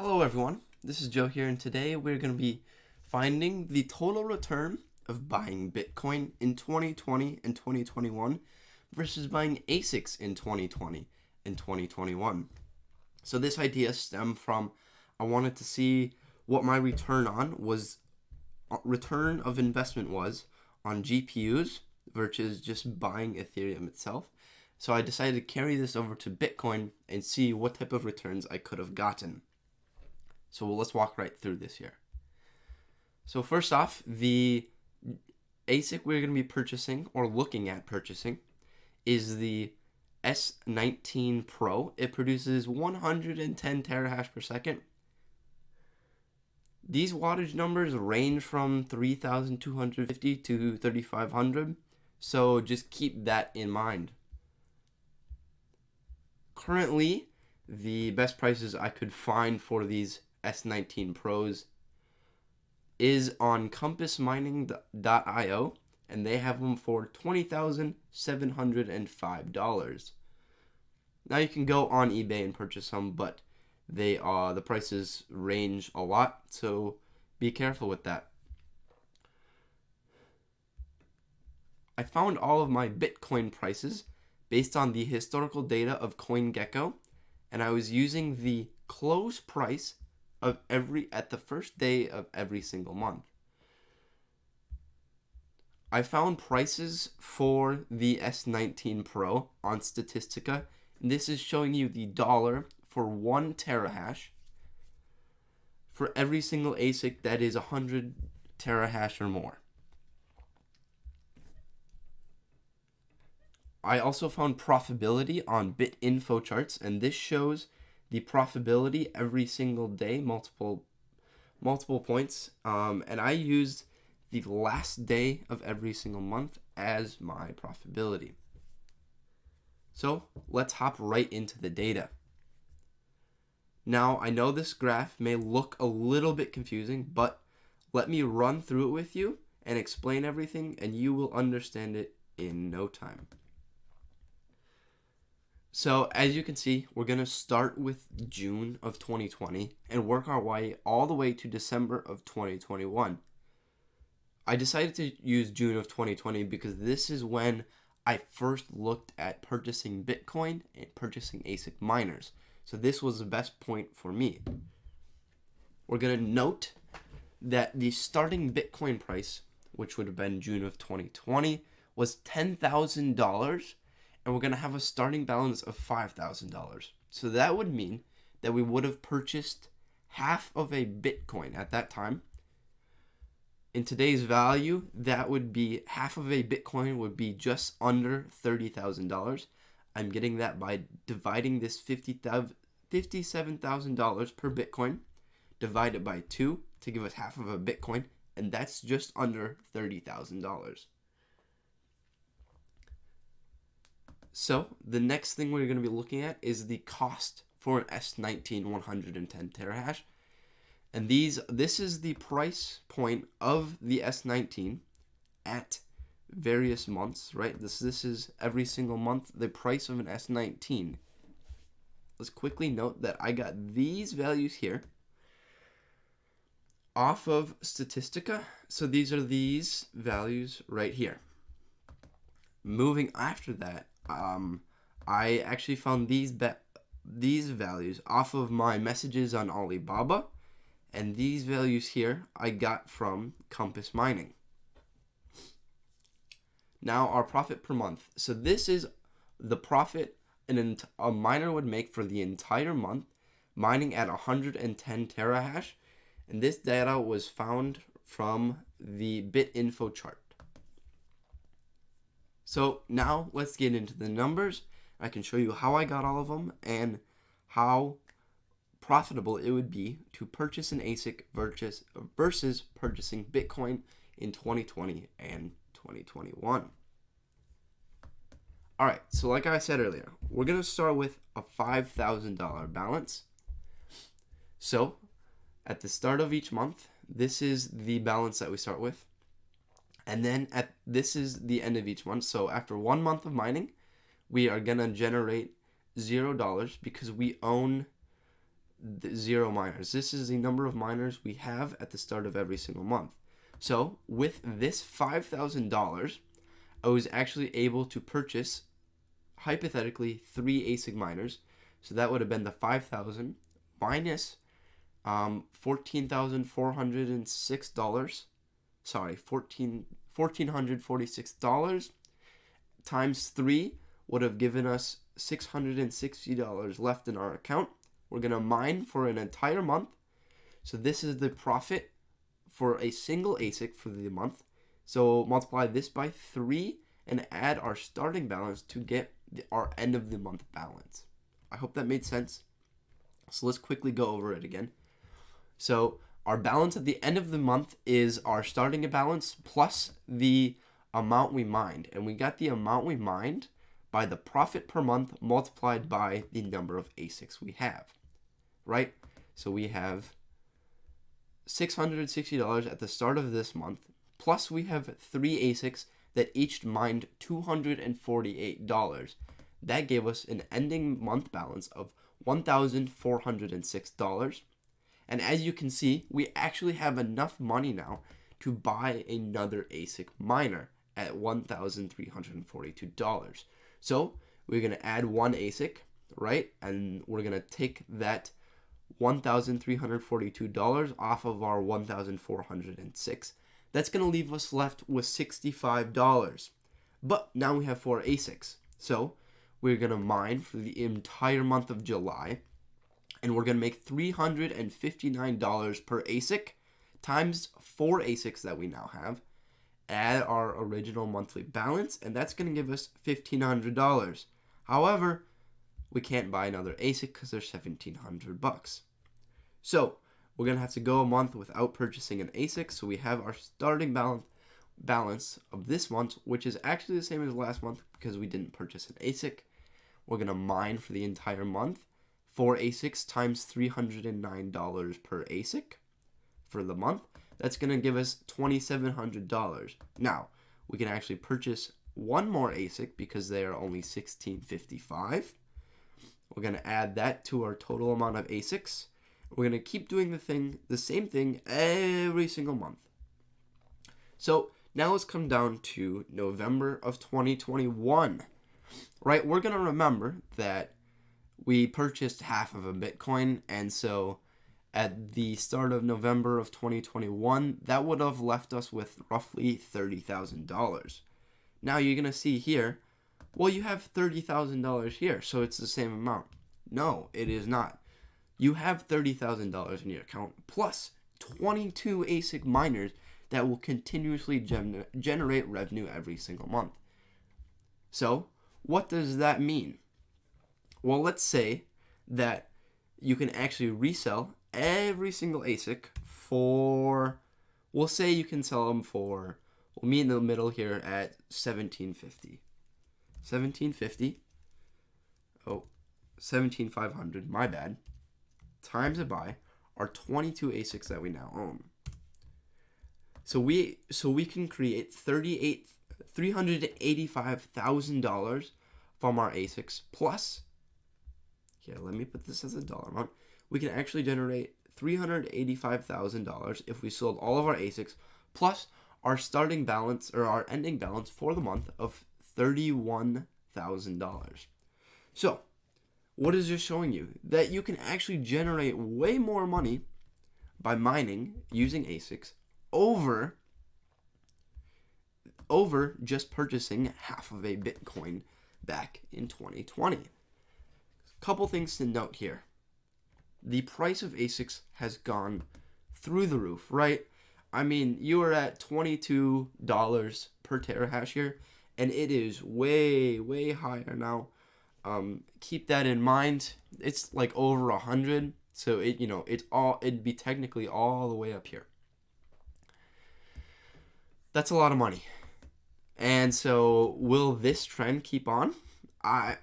Hello everyone, this is Joe here, and today we're going to be finding the total return of buying Bitcoin in 2020 and 2021 versus buying ASICs in 2020 and 2021. So this idea stemmed from I wanted to see what my return of investment was on GPUs versus just buying Ethereum itself. So I decided to carry this over to Bitcoin and see what type of returns I could have gotten. So let's walk right through this here. So first off, the ASIC we're going to be purchasing or looking at purchasing is the S19 Pro. It produces 110 terahash per second. These wattage numbers range from 3,250 to 3,500, so just keep that in mind. Currently, the best prices I could find for these S19 Pros is on compassmining.io, and they have them for $20,705. Now you can go on eBay and purchase some, but the prices range a lot, so be careful with that. I found all of my Bitcoin prices based on the historical data of CoinGecko, and I was using the close price of at the first day of every single month. I found prices for the S19 Pro on Statistica, and this is showing you the dollar for 1 terahash for every single ASIC that is 100 terahash or more. I also found profitability on BitInfo charts, and this shows the profitability every single day, multiple points, and I used the last day of every single month as my profitability. So let's hop right into the data. Now, I know this graph may look a little bit confusing, but let me run through it with you and explain everything, and you will understand it in no time. So as you can see, we're going to start with June of 2020 and work our way all the way to December of 2021. I decided to use June of 2020 because this is when I first looked at purchasing Bitcoin and purchasing ASIC miners. So this was the best point for me. We're going to note that the starting Bitcoin price, which would have been June of 2020, was $10,000. And we're going to have a starting balance of $5,000. So that would mean that we would have purchased half of a Bitcoin at that time. In today's value, that would be half of a Bitcoin would be just under $30,000. I'm getting that by dividing this $57,000 per Bitcoin, divided by 2 to give us half of a Bitcoin, and that's just under $30,000. So the next thing we're going to be looking at is the cost for an S19 110 terahash. And this is the price point of the S19 at various months, right? This is every single month, the price of an S19. Let's quickly note that I got these values here off of Statistica. So these are these values right here. Moving after that, I actually found these values off of my messages on Alibaba, and these values here I got from Compass Mining. Now our profit per month. So this is the profit a miner would make for the entire month mining at 110 terahash, and this data was found from the BitInfo chart. So now let's get into the numbers. I can show you how I got all of them and how profitable it would be to purchase an ASIC versus purchasing Bitcoin in 2020 and 2021. All right, so like I said earlier, we're going to start with a $5,000 balance. So at the start of each month, this is the balance that we start with. And then this is the end of each month. So after 1 month of mining, we are going to generate $0 because we own 0 miners. This is the number of miners we have at the start of every single month. So with this $5,000, I was actually able to purchase, hypothetically, 3 ASIC miners. So that would have been the 5,000 minus $14,406. Sorry, $1,446 times 3 would have given us $660 left in our account. We're going to mine for an entire month. So this is the profit for a single ASIC for the month. So multiply this by 3 and add our starting balance to get our end of the month balance. I hope that made sense. So let's quickly go over it again. So our balance at the end of the month is our starting balance plus the amount we mined. And we got the amount we mined by the profit per month multiplied by the number of ASICs we have, right? So we have $660 at the start of this month, plus we have 3 ASICs that each mined $248. That gave us an ending month balance of $1,406. And as you can see, we actually have enough money now to buy another ASIC miner at $1,342. So we're going to add 1 ASIC, right? And we're going to take that $1,342 off of our $1,406. That's going to leave us left with $65. But now we have 4 ASICs. So we're going to mine for the entire month of July. And we're going to make $359 per ASIC times 4 ASICs that we now have. Add our original monthly balance, and that's going to give us $1,500. However, we can't buy another ASIC because they're $1,700. So we're going to have to go a month without purchasing an ASIC. So we have our starting balance of this month, which is actually the same as last month because we didn't purchase an ASIC. We're going to mine for the entire month. 4 ASICs times $309 per ASIC for the month. That's going to give us $2,700. Now, we can actually purchase 1 more ASIC because they are only $1,655. We're going to add that to our total amount of ASICs. We're going to keep doing the same thing every single month. So now let's come down to November of 2021. Right, we're going to remember that we purchased half of a Bitcoin, and so at the start of November of 2021, that would have left us with roughly $30,000. Now you're going to see here, well, you have $30,000 here, so it's the same amount. No, it is not. You have $30,000 in your account, plus 22 ASIC miners that will continuously generate revenue every single month. So, what does that mean? Well, let's say that you can actually resell every single ASIC for, we'll say you can sell them for, we'll meet in the middle here at $1,750. $17,500, my bad, times it by our 22 ASICs that we now own. So we can create $385,000 from our ASICs plus, here, let me put this as a dollar amount. We can actually generate $385,000 if we sold all of our ASICs plus our starting balance or our ending balance for the month of $31,000. So, what is this showing you? That you can actually generate way more money by mining using ASICs over just purchasing half of a Bitcoin back in 2020. Couple things to note here. The price of ASICs has gone through the roof, right? I mean, you are at $22 per terahash here, and it is way, way higher now. Keep that in mind. It's like over 100, so it'd be technically all the way up here. That's a lot of money. And so, will this trend keep on? I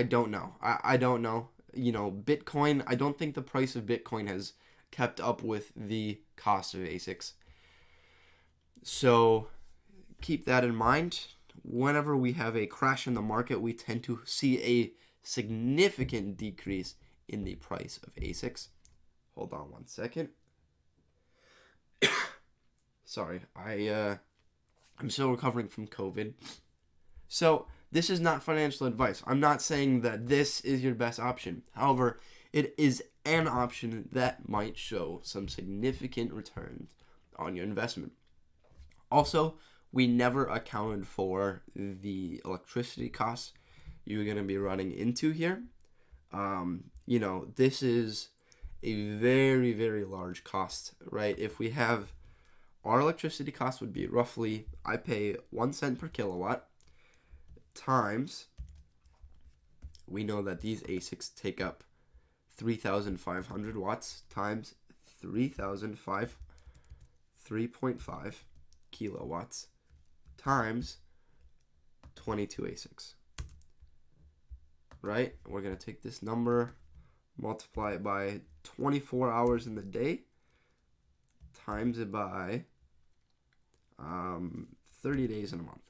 don't know. I don't know. Bitcoin, I don't think the price of Bitcoin has kept up with the cost of ASICs. So, keep that in mind. Whenever we have a crash in the market, we tend to see a significant decrease in the price of ASICs. Hold on one second. Sorry, I'm still recovering from COVID. So this is not financial advice. I'm not saying that this is your best option. However, it is an option that might show some significant returns on your investment. Also, we never accounted for the electricity costs you're going to be running into here. This is a very, very large cost, right? If we have our electricity cost would be roughly, I pay 1 cent per kilowatt times, we know that these ASICs take up 3,500 watts times 3.5 kilowatts times 22 ASICs. Right? We're going to take this number, multiply it by 24 hours in the day, times it by 30 days in a month.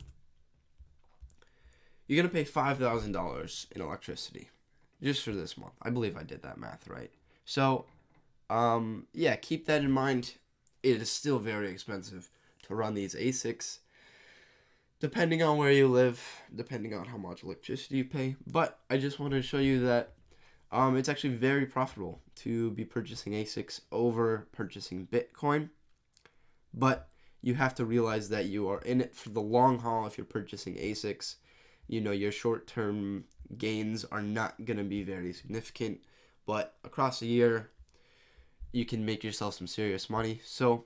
You're going to pay $5,000 in electricity just for this month. I believe I did that math right. So, keep that in mind. It is still very expensive to run these ASICs, depending on where you live, depending on how much electricity you pay. But I just wanted to show you that it's actually very profitable to be purchasing ASICs over purchasing Bitcoin. But you have to realize that you are in it for the long haul if you're purchasing ASICs. Your short-term gains are not going to be very significant. But across a year, you can make yourself some serious money. So,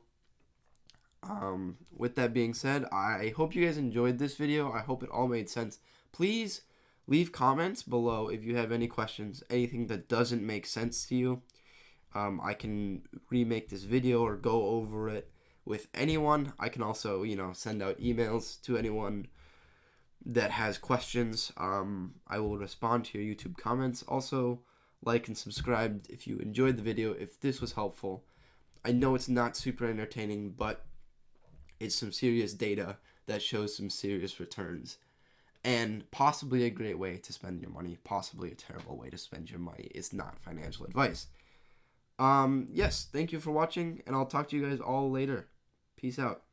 with that being said, I hope you guys enjoyed this video. I hope it all made sense. Please leave comments below if you have any questions, anything that doesn't make sense to you. I can remake this video or go over it with anyone. I can also, send out emails to anyone that has questions. I will respond to your YouTube comments. Also, like and subscribe if you enjoyed the video, if this was helpful. I know it's not super entertaining, but it's some serious data that shows some serious returns. And possibly a great way to spend your money, possibly a terrible way to spend your money. It's not financial advice. Yes, thank you for watching, and I'll talk to you guys all later. Peace out.